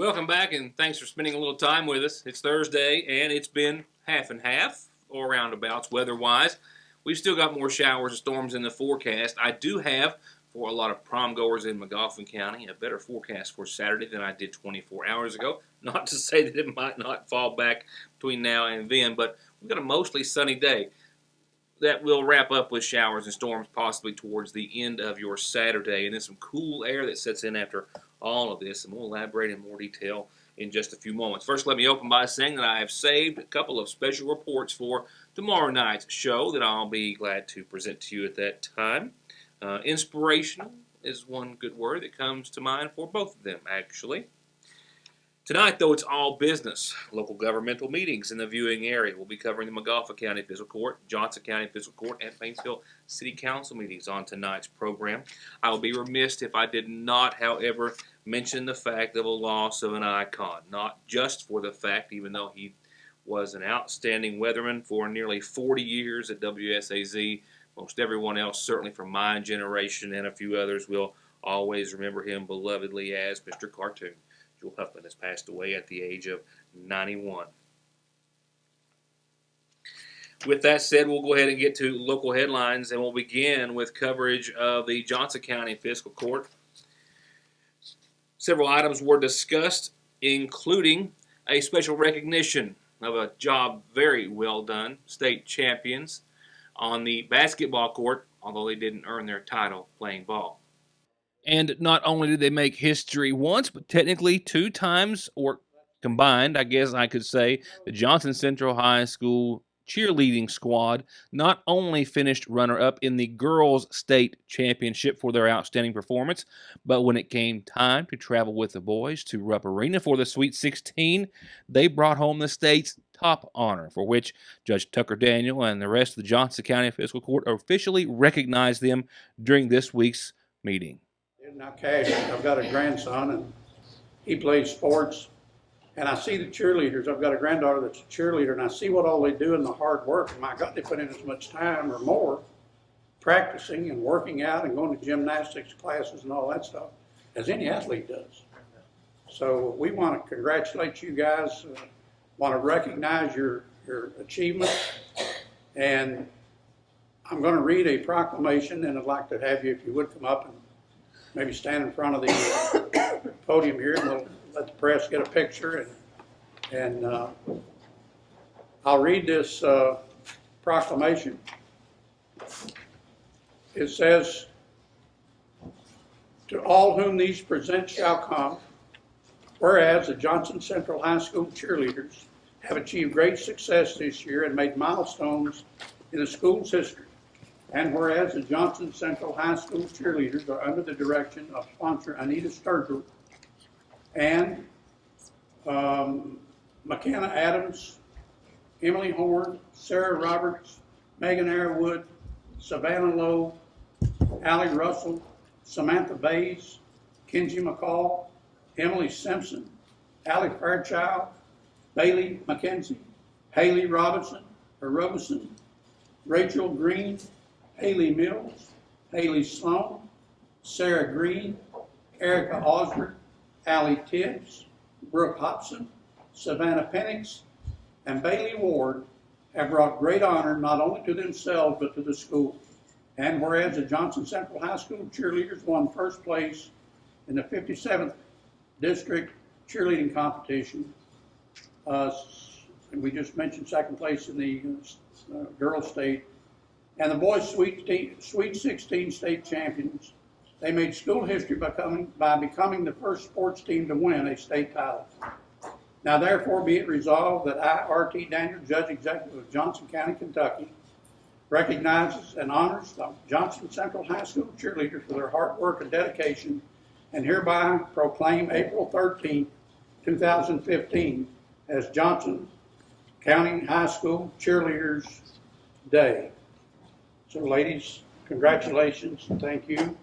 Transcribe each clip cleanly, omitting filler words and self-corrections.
Welcome back, and thanks for spending a little time with us. It's Thursday, and it's been half and half, or roundabouts, weather-wise. We've still got more showers and storms in the forecast. I do have, for a lot of prom goers in McGoffin County, a better forecast for Saturday than I did 24 hours ago. Not to say that it might not fall back between now and then, but we've got a mostly sunny day. That will wrap up with showers and storms possibly towards the end of your Saturday, and then some cool air that sets in after all of this, and we'll elaborate in more detail in just a few moments. First, let me open by saying that I have saved a couple of special reports for tomorrow night's show that I'll be glad to present to you at that time. Inspirational is one good word that comes to mind for both of them, actually. Tonight, though, it's all business. Local governmental meetings in the viewing area. We'll be covering the McGoffin County Fiscal Court, Johnson County Fiscal Court, and Paintsville City Council meetings on tonight's program. I would be remiss if I did not, however, mention the fact of a loss of an icon. Not just for the fact, even though he was an outstanding weatherman for nearly 40 years at WSAZ, most everyone else, certainly from my generation and a few others, will always remember him belovedly as Mr. Cartoon. Joel Huffman has passed away at the age of 91. With that said, we'll go ahead and get to local headlines, and we'll begin with coverage of the Johnson County Fiscal Court. Several items were discussed, including a special recognition of a job very well done, state champions on the basketball court, although they didn't earn their title playing ball. And not only did they make history once, but technically 2 times, or combined, I guess I could say, the Johnson Central High School cheerleading squad not only finished runner-up in the girls' state championship for their outstanding performance, but when it came time to travel with the boys to Rupp Arena for the Sweet 16, they brought home the state's top honor, for which Judge Tucker Daniel and the rest of the Johnson County Fiscal Court officially recognized them during this week's meeting. Now, Cash, I've got a grandson, and he plays sports, and I see the cheerleaders. I've got a granddaughter that's a cheerleader, and I see what all they do and the hard work. And my God, they put in as much time or more practicing and working out and going to gymnastics classes and all that stuff as any athlete does. So we want to congratulate you guys, want to recognize your achievement, and I'm going to read a proclamation, and I'd like to have you, if you would, come up and maybe stand in front of the podium here, and we'll let the press get a picture. And I'll read this proclamation. It says, "To all whom these presents shall come, whereas the Johnson Central High School cheerleaders have achieved great success this year and made milestones in the school's history. And whereas the Johnson Central High School cheerleaders are under the direction of sponsor Anita Sturgill and McKenna Adams, Emily Horn, Sarah Roberts, Megan Airwood, Savannah Lowe, Allie Russell, Samantha Bays, Kenzie McCall, Emily Simpson, Allie Fairchild, Bailey McKenzie, Haley Robinson, Rachel Green, Haley Mills, Haley Sloan, Sarah Green, Erica Osborne, Allie Tibbs, Brooke Hobson, Savannah Penix, and Bailey Ward have brought great honor not only to themselves but to the school. And whereas the Johnson Central High School cheerleaders won first place in the 57th District cheerleading competition, and we just mentioned second place in the girls' state, and the boys' Sweet 16 state champions, they made school history by becoming the first sports team to win a state title. Now therefore be it resolved that I, R.T. Daniel, Judge Executive of Johnson County, Kentucky, recognizes and honors the Johnson Central High School cheerleaders for their hard work and dedication, and hereby proclaim April 13, 2015 as Johnson County High School Cheerleaders Day. So ladies, congratulations and thank you.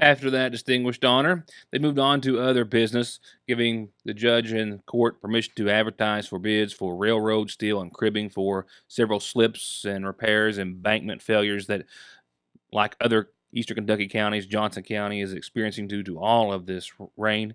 After that distinguished honor, they moved on to other business, giving the judge and court permission to advertise for bids for railroad steel and cribbing for several slips and repairs and embankment failures that, like other eastern Kentucky counties, Johnson County is experiencing due to all of this rain.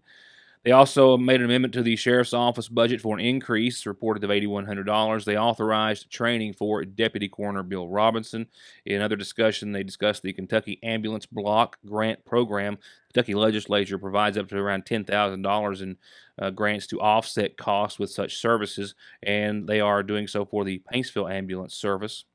They also made an amendment to the sheriff's office budget for an increase reported of $8,100. They authorized training for Deputy Coroner Bill Robinson. In other discussion, they discussed the Kentucky Ambulance Block Grant Program. The Kentucky legislature provides up to around $10,000 in grants to offset costs with such services, and they are doing so for the Paintsville Ambulance Service.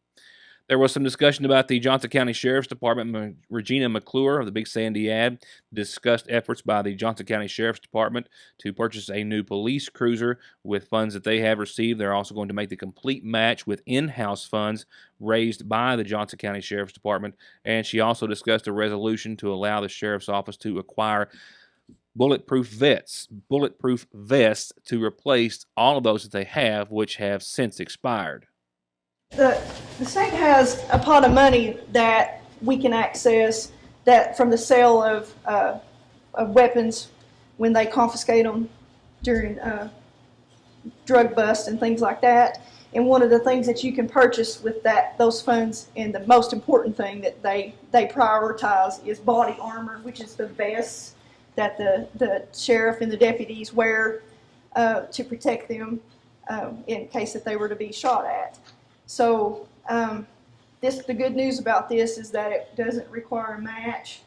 There was some discussion about the Johnson County Sheriff's Department. Regina McClure of the Big Sandy Ad discussed efforts by the Johnson County Sheriff's Department to purchase a new police cruiser with funds that they have received. They're also going to make the complete match with in-house funds raised by the Johnson County Sheriff's Department. And she also discussed a resolution to allow the Sheriff's Office to acquire bulletproof vests to replace all of those that they have, which have since expired. The state has a pot of money that we can access that from the sale of weapons when they confiscate them during drug busts and things like that. And one of the things that you can purchase with those funds, and the most important thing that they prioritize, is body armor, which is the vests that the sheriff and the deputies wear to protect them in case that they were to be shot at. So the good news about this is that it doesn't require a match.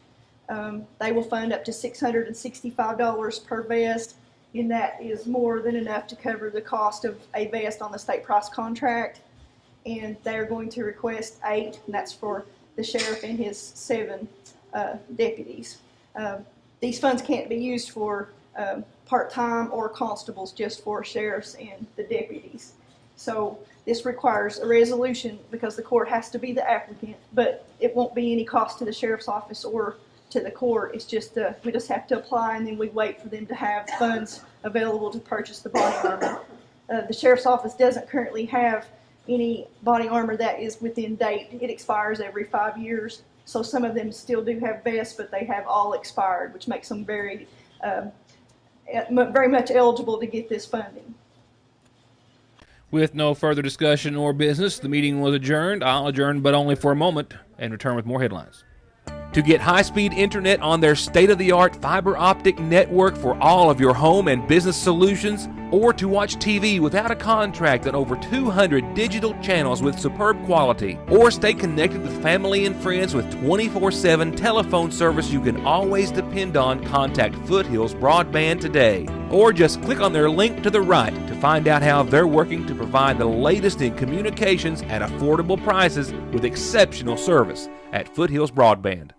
They will fund up to $665 per vest, and that is more than enough to cover the cost of a vest on the state price contract. And they're going to request 8, and that's for the sheriff and his 7 deputies. These funds can't be used for part-time or constables, just for sheriffs and the deputies. So this requires a resolution because the court has to be the applicant, but it won't be any cost to the sheriff's office or to the court. It's just we just have to apply, and then we wait for them to have funds available to purchase the body armor. The sheriff's office doesn't currently have any body armor that is within date. It expires every 5 years. So some of them still do have vests, but they have all expired, which makes them very much eligible to get this funding. With no further discussion or business, the meeting was adjourned. I'll adjourn, but only for a moment, and return with more headlines. To get high-speed internet on their state-of-the-art fiber optic network for all of your home and business solutions, or to watch TV without a contract on over 200 digital channels with superb quality, or stay connected with family and friends with 24/7 telephone service you can always depend on, contact Foothills Broadband today. Or just click on their link to the right to find out how they're working to provide the latest in communications at affordable prices with exceptional service at Foothills Broadband.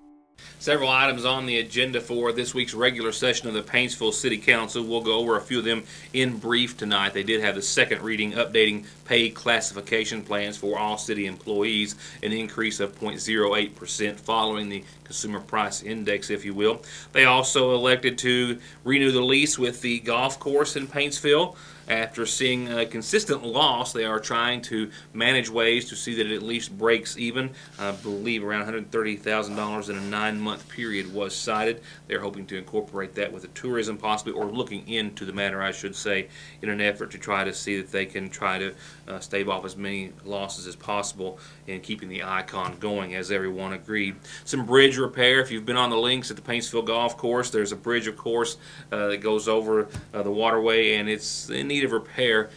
Several items on the agenda for this week's regular session of the Paintsville City Council. We'll go over a few of them in brief tonight. They did have the second reading updating pay classification plans for all city employees, an increase of 0.08% following the Consumer Price Index, if you will. They also elected to renew the lease with the golf course in Paintsville. After seeing a consistent loss, they are trying to manage ways to see that it at least breaks even. I believe around $130,000 in a 9-month period was cited. They're hoping to incorporate that with the tourism possibly, or looking into the matter, I should say, in an effort to try to see that they can try to stave off as many losses as possible in keeping the icon going, as everyone agreed. Some bridge repair. If you've been on the links at the Paintsville Golf Course, there's a bridge, of course, that goes over the waterway, and it's in need of repair.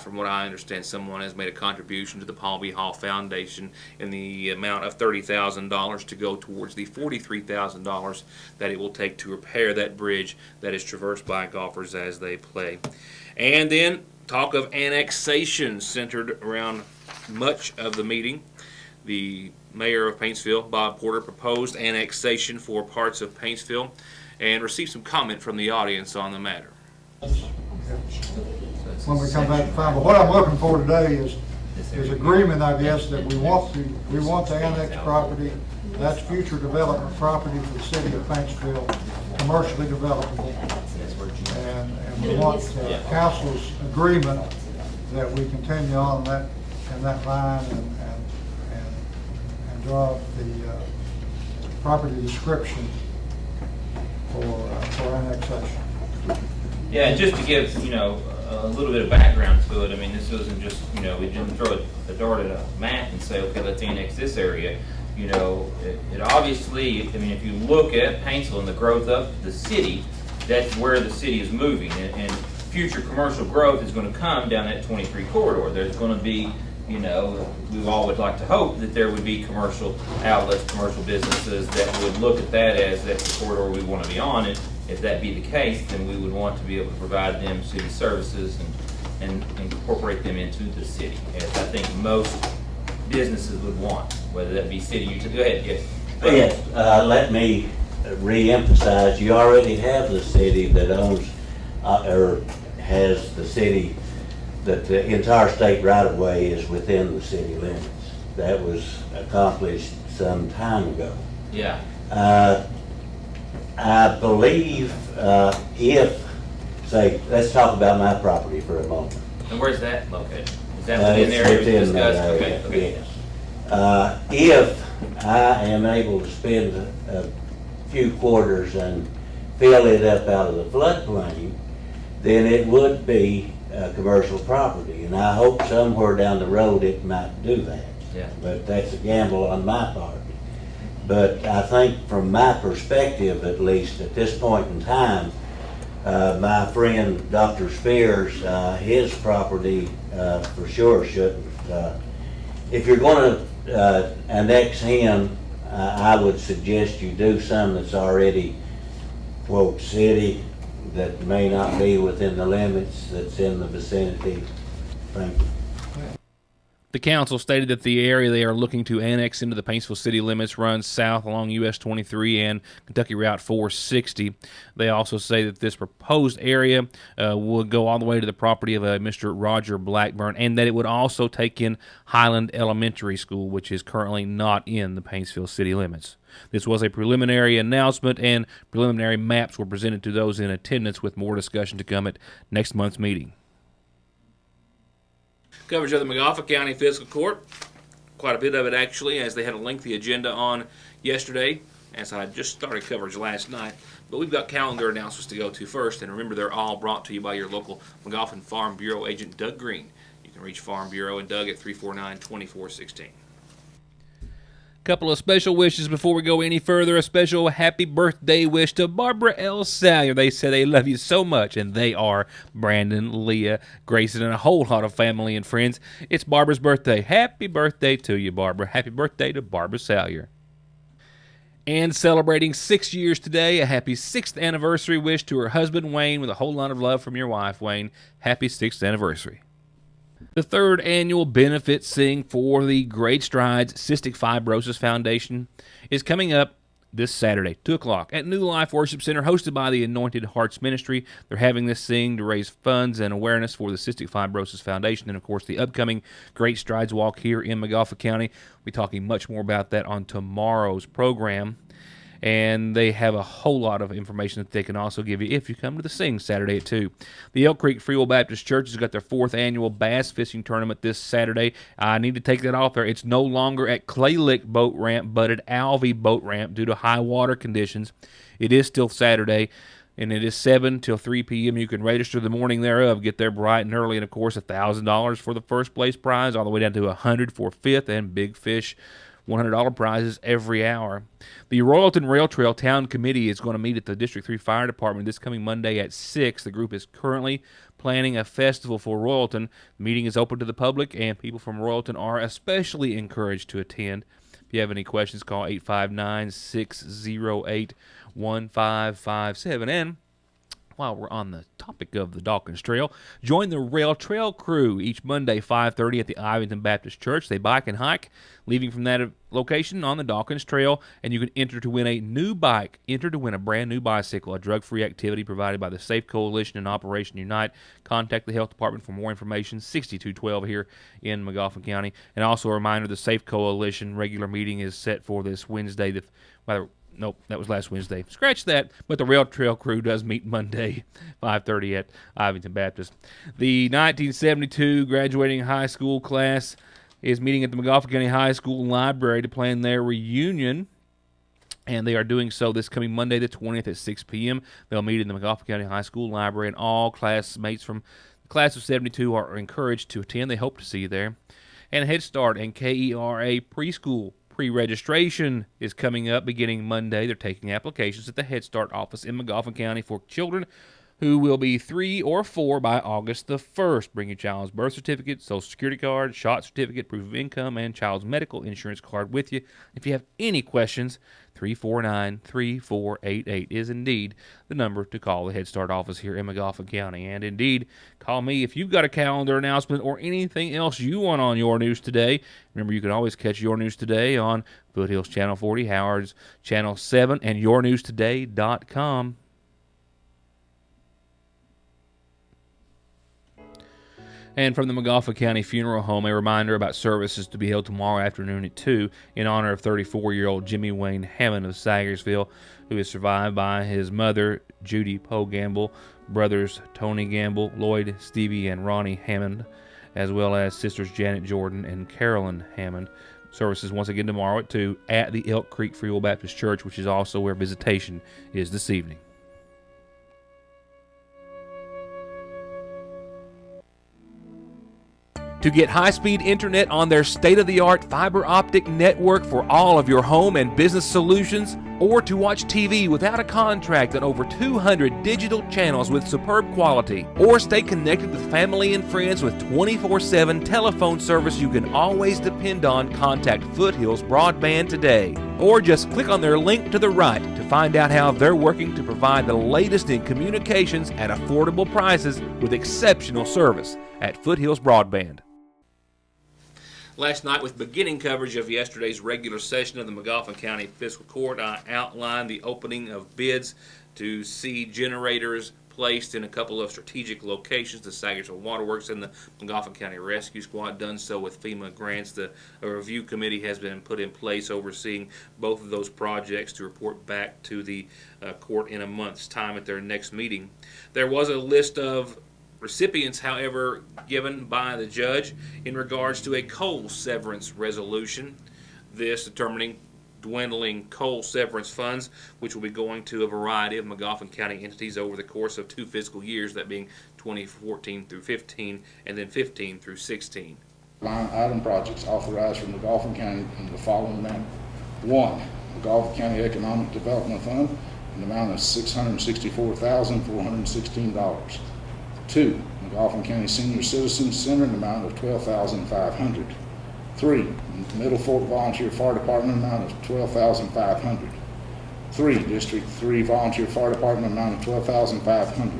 From what I understand, someone has made a contribution to the Paul B. Hall Foundation in the amount of $30,000 to go towards the $43,000 that it will take to repair that bridge that is traversed by golfers as they play. And then talk of annexation centered around much of the meeting. The mayor of Paintsville, Bob Porter, proposed annexation for parts of Paintsville and received some comment from the audience on the matter. When we come back to find, but what I'm looking for today is agreement, I guess, that we want to annex property. That's future development property for the city of Paintsville, commercially developable, and we want council's agreement that we continue on in that line and draw the property description for annexation. Yeah, and just to give, a little bit of background to it, I mean, this wasn't just, we didn't throw a dart at a map and say, okay, let's annex this area. It obviously, I mean, if you look at Paintsville and the growth of the city, that's where the city is moving. And future commercial growth is going to come down that 23 corridor. There's going to be, we all would like to hope that there would be commercial outlets, commercial businesses that would look at that as that's the corridor we want to be on. And if that be the case, then we would want to be able to provide them city services and incorporate them into the city, as I think most businesses would want, whether that be city utility. Go ahead, yes. Yes, let me re-emphasize, you already have the city that owns, or has the city, that the entire state right-of-way is within the city limits. That was accomplished some time ago. Yeah. I believe let's talk about my property for a moment. And where's that located? Is that within the area we within discussed? that area, Okay. yes. If I am able to spend a few quarters and fill it up out of the floodplain, then it would be commercial property, and I hope somewhere down the road it might do that. Yeah. But that's a gamble on my part. But I think from my perspective, at least at this point in time, my friend Dr. Spears, his property for sure shouldn't. If you're going to annex him, I would suggest you do some that's already, quote, city, that may not be within the limits, that's in the vicinity. Thank you. The council stated that the area they are looking to annex into the Paintsville city limits runs south along US 23 and Kentucky Route 460. They also say that this proposed area will go all the way to the property of Mr. Roger Blackburn, and that it would also take in Highland Elementary School, which is currently not in the Paintsville city limits. This was a preliminary announcement, and preliminary maps were presented to those in attendance, with more discussion to come at next month's meeting. Coverage of the Montgomery County Fiscal Court, quite a bit of it actually, as they had a lengthy agenda on yesterday, as I just started coverage last night. But we've got calendar announcements to go to first, and remember, they're all brought to you by your local McGoffin Farm Bureau agent, Doug Green. You can reach Farm Bureau and Doug at 349-2416. Couple of special wishes before we go any further. A special happy birthday wish to Barbara L. Salyer. They say they love you so much, and they are Brandon, Leah, Grayson, and a whole lot of family and friends. It's Barbara's birthday. Happy birthday to you, Barbara. Happy birthday to Barbara Salyer. And celebrating 6 years today, a happy 6th anniversary wish to her husband, Wayne, with a whole lot of love from your wife, Wayne. Happy 6th anniversary. The 3rd annual benefit sing for the Great Strides Cystic Fibrosis Foundation is coming up this Saturday, 2 o'clock, at New Life Worship Center, hosted by the Anointed Hearts Ministry. They're having this sing to raise funds and awareness for the Cystic Fibrosis Foundation, and, of course, the upcoming Great Strides Walk here in Montgomery County. We'll be talking much more about that on tomorrow's program. And they have a whole lot of information that they can also give you if you come to the Sing Saturday at 2. The Elk Creek Free Will Baptist Church has got their 4th annual bass fishing tournament this Saturday. I need to take that off there. It's no longer at Clay Lick Boat Ramp, but at Alvey Boat Ramp due to high water conditions. It is still Saturday, and it is 7 till 3 p.m. You can register the morning thereof. Get there bright and early, and, of course, $1,000 for the first place prize, all the way down to $100 for 5th, and big fish $100 prizes every hour. The Royalton Rail Trail Town Committee is going to meet at the District 3 Fire Department this coming Monday at 6. The group is currently planning a festival for Royalton. The meeting is open to the public, and people from Royalton are especially encouraged to attend. If you have any questions, call 859-608-1557. And while we're on the topic of the Dawkins Trail, join the Rail Trail crew each Monday, 5:30 at the Ivington Baptist Church. They bike and hike, leaving from that location on the Dawkins Trail, and you can enter to win a new bike. Enter to win a brand new bicycle, a drug-free activity provided by the Safe Coalition and Operation Unite. Contact the Health Department for more information, 6212 here in Montgomery County. And also a reminder, the Safe Coalition regular meeting is set for this Wednesday. Nope, that was last Wednesday. Scratch that, but the Rail Trail crew does meet Monday, 5:30 at Ivington Baptist. The 1972 graduating high school class is meeting at the Montgomery County High School Library to plan their reunion And they are doing so this coming Monday, the 20th at 6 p.m. They'll meet in the McGoffin County High School Library, and all classmates from the class of 72 are encouraged to attend. They hope to see you there. And Head Start and KERA preschool pre-registration is coming up beginning Monday. They're taking applications at the Head Start office in McGoffin County for children who will be 3 or 4 by August the 1st. Bring your child's birth certificate, social security card, shot certificate, proof of income, and child's medical insurance card with you. If you have any questions, 349-3488 is indeed the number to call the Head Start office here in McGoffin County. And indeed, call me if you've got a calendar announcement or anything else you want on Your News Today. Remember, you can always catch Your News Today on Foothills Channel 40, Howard's Channel 7, and yournewstoday.com. And from the McGoffin County Funeral Home, a reminder about services to be held tomorrow afternoon at 2 in honor of 34-year-old Jimmy Wayne Hammond of Sagersville, who is survived by his mother, Judy Poe Gamble, brothers Tony Gamble, Lloyd, Stevie, and Ronnie Hammond, as well as sisters Janet Jordan and Carolyn Hammond. Services once again tomorrow at 2 at the Elk Creek Free Will Baptist Church, which is also where visitation is this evening. To get high-speed internet on their state-of-the-art fiber optic network for all of your home and business solutions, or to watch TV without a contract on over 200 digital channels with superb quality, or stay connected with family and friends with 24/7 telephone service you can always depend on, contact Foothills Broadband today. Or just click on their link to the right to find out how they're working to provide the latest in communications at affordable prices with exceptional service at Foothills Broadband. Last night, with beginning coverage of yesterday's regular session of the McGoffin County Fiscal Court, I outlined the opening of bids to see generators placed in a couple of strategic locations, the Sagersville Waterworks and the McGoffin County Rescue Squad, done so with FEMA grants. A review committee has been put in place overseeing both of those projects to report back to the court in a month's time at their next meeting. There was a list of recipients, however, given by the judge in regards to a coal severance resolution, this determining dwindling coal severance funds, which will be going to a variety of McGoffin County entities over the course of 2 fiscal years, that being 2014 through 15 and then 15 through 16. Line item projects authorized from McGoffin County in the following manner. 1. McGoffin County Economic Development Fund in the amount of $664,416. 2. McGoffin County Senior Citizens Center in the amount of $12,500. 3. Middle Fork Volunteer Fire Department amount of $12,500. 3. District 3 Volunteer Fire Department amount of $12,500.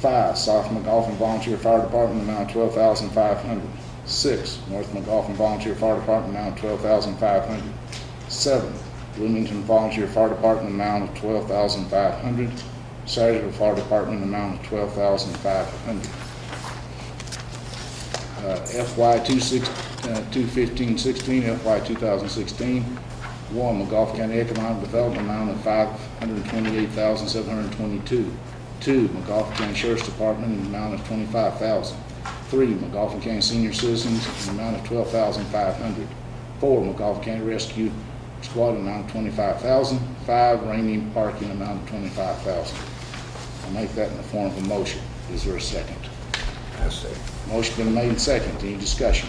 5. South McGoffin Volunteer Fire Department amount of $12,500. 6. North McGoffin Volunteer Fire Department amount of $12,500. 7. Bloomington Volunteer Fire Department amount of $12,500. Sagersville Fire Department amount of $12,500. FY 215-16, FY 2016. 1. McGoffin County Economic Development amount of $528,722. 2. McGoffin County Sheriff's Department in the amount of $25,000. 3. McGoffin County Senior Citizens in the amount of $12,500. 4. McGoffin County Rescue Squad amount of $25,000. 5. Rainy Parking amount of $25,000. I'll make that in the form of a motion. Is there a second? I say. Motion been made and second. Any discussion?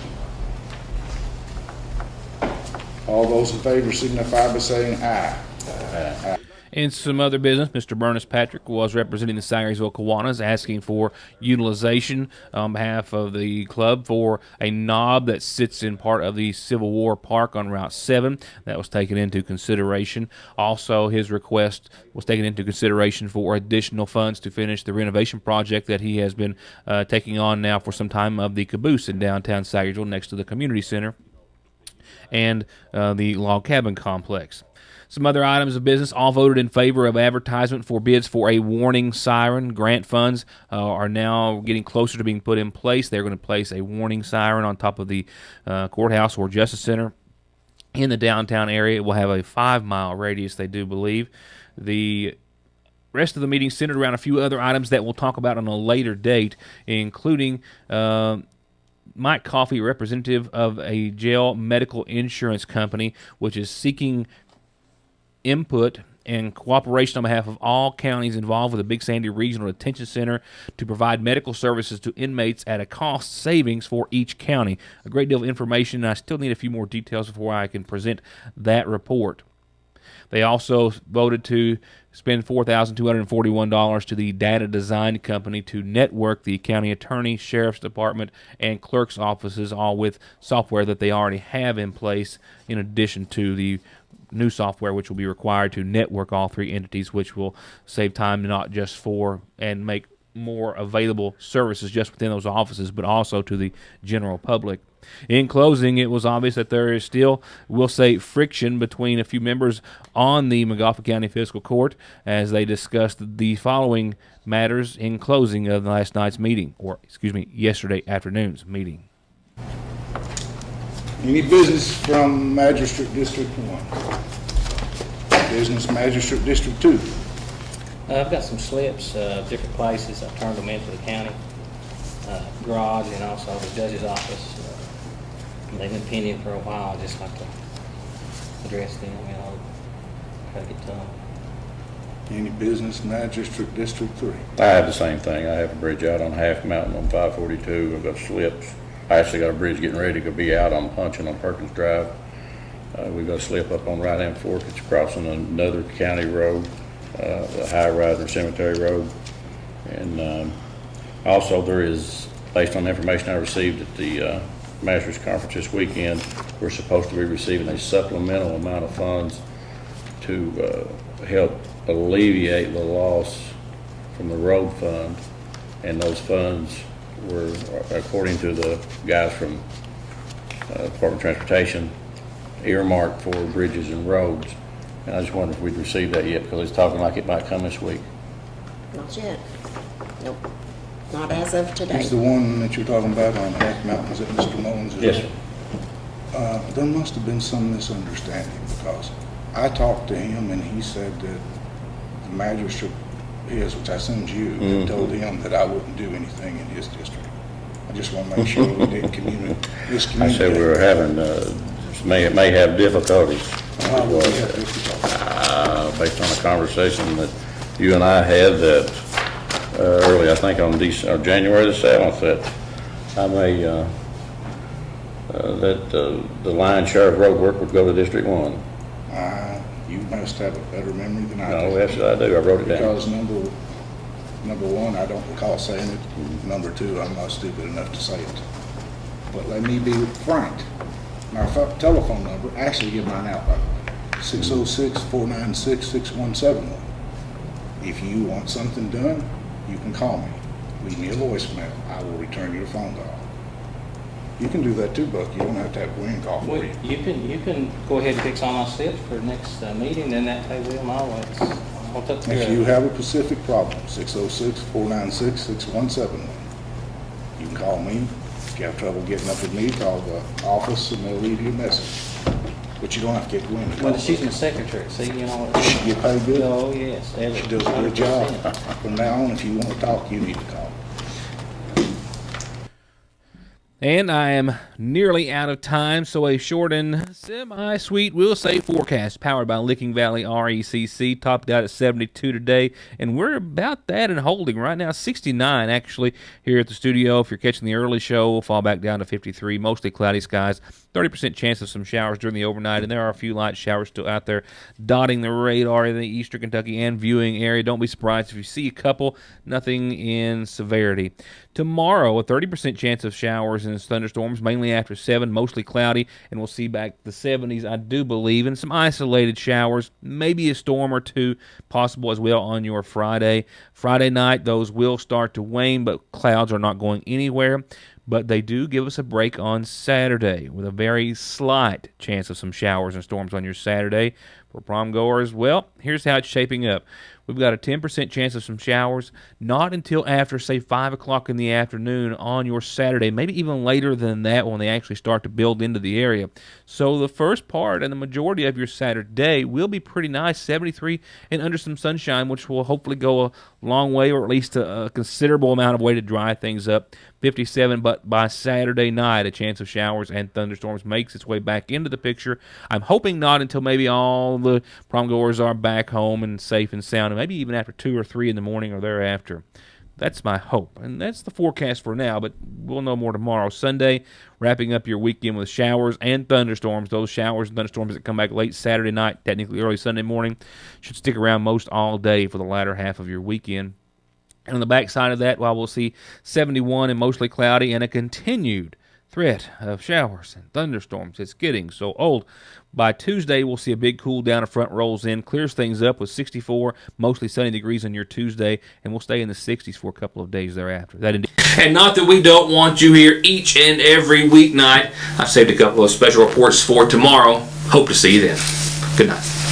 All those in favor signify by saying aye. Aye. In some other business, Mr. Bernice Patrick was representing the Sagersville Kiwanis, asking for utilization on behalf of the club for a knob that sits in part of the Civil War Park on Route 7. That was taken into consideration. Also, his request was taken into consideration for additional funds to finish the renovation project that he has been taking on now for some time of the caboose in downtown Sagersville next to the community center and the log cabin complex. Some other items of business all voted in favor of advertisement for bids for a warning siren. Grant funds are now getting closer to being put in place. They're going to place a warning siren on top of the courthouse or justice center in the downtown area. It will have a 5-mile radius, they do believe. The rest of the meeting centered around a few other items that we'll talk about on a later date, including Mike Coffey, representative of a jail medical insurance company, which is seeking input and cooperation on behalf of all counties involved with the Big Sandy Regional Detention Center to provide medical services to inmates at a cost savings for each county. A great deal of information, and I still need a few more details before I can present that report. They also voted to spend $4,241 to the data design company to network the county attorney, sheriff's department, and clerk's offices, all with software that they already have in place, in addition to the new software which will be required to network all three entities, which will save time not just for and make more available services just within those offices, but also to the general public. In closing, it was obvious that there is still, we'll say, friction between a few members on the Montgomery County Fiscal Court as they discussed the following matters in closing of last night's meeting, or yesterday afternoon's meeting. Any business from Magistrate District 1? Business Magistrate District 2? I've got some slips, different places. I've turned them into the county garage and also the judge's office. They've been pending for a while. I just like to address them, try to get to them. Any business Magistrate District 3? I have the same thing. I have a bridge out on Half Mountain on 542. I've got slips. I actually got a bridge getting ready to be out on Punching on Perkins Drive. We've got a slip up on right-hand fork. It's crossing another county road, the High Rider Cemetery Road. And also there is, based on the information I received at the Masters Conference this weekend, we're supposed to be receiving a supplemental amount of funds to help alleviate the loss from the road fund. And those funds were, according to the guys from Department of Transportation, earmarked for bridges and roads. And I just wonder if we'd received that yet, because it's talking like it might come this week. Not yet. Nope. Not as of today. Is the one that you're talking about on Half Mountain, is it Mr. Mullins? Yes, sir. There must have been some misunderstanding, because I talked to him and he said that the magistrate, which I assumed you, had told him that I wouldn't do anything in his district. I just want to make sure we didn't miscommunicate. I said we were having, may have difficulties. Based on a conversation that you and I had that early, I think on January the 7th, that I may, that the line share of road work would go to District 1. You must have a better memory than I do. No, yes, I do. I wrote it down. Because number one, I don't recall saying it. Number two, I'm not stupid enough to say it. But let me be frank. My telephone number, actually give mine out, 606-496-6171. If you want something done, you can call me. Leave me a voicemail. I will return your phone call. You can do that too, Buck. You don't have to have Gwen call for you. You can go ahead and fix all my slips for the next meeting, then that way we'll always. If you have a specific problem, 606-496-6171. You can call me. If you have trouble getting up with me, call the office and they'll leave you a message. But you don't have to get Gwen to call. Well, she's my secretary, see, She get paid good? Oh, yes. She does a good job. From now on, if you want to talk, you need to call. And I am nearly out of time, so a short and semi-sweet, we'll say, forecast powered by Licking Valley RECC, topped out at 72 today, and we're about that and holding right now, 69 actually here at the studio. If you're catching the early show, we'll fall back down to 53, mostly cloudy skies, 30% chance of some showers during the overnight, and there are a few light showers still out there dotting the radar in the eastern Kentucky and viewing area. Don't be surprised if you see a couple, nothing in severity. Tomorrow, a 30% chance of showers and thunderstorms, mainly after 7, mostly cloudy, and we'll see back the 70s, I do believe, and some isolated showers, maybe a storm or two possible as well on your Friday. Friday night, those will start to wane, but clouds are not going anywhere. But they do give us a break on Saturday with a very slight chance of some showers and storms on your Saturday. For prom goers, well, here's how it's shaping up. We've got a 10% chance of some showers, not until after, say, 5 o'clock in the afternoon on your Saturday, maybe even later than that when they actually start to build into the area. So the first part and the majority of your Saturday will be pretty nice, 73 and under some sunshine, which will hopefully go a long way, or at least a considerable amount of way to dry things up. 57, but but by Saturday night, a chance of showers and thunderstorms makes its way back into the picture. I'm hoping not until maybe all the prom goers are back home and safe and sound, and maybe even after 2 or 3 in the morning or thereafter. That's my hope, and that's the forecast for now, but we'll know more tomorrow. Sunday, wrapping up your weekend with showers and thunderstorms. Those showers and thunderstorms that come back late Saturday night, technically early Sunday morning, should stick around most all day for the latter half of your weekend. And on the backside of that, while we'll see 71 and mostly cloudy and a continued threat of showers and thunderstorms, it's getting so old. By Tuesday, we'll see a big cool down. A front rolls in, clears things up with 64, mostly sunny degrees on your Tuesday, and we'll stay in the 60s for a couple of days thereafter. That indeed. And not that we don't want you here each and every weeknight. I've saved a couple of special reports for tomorrow. Hope to see you then. Good night.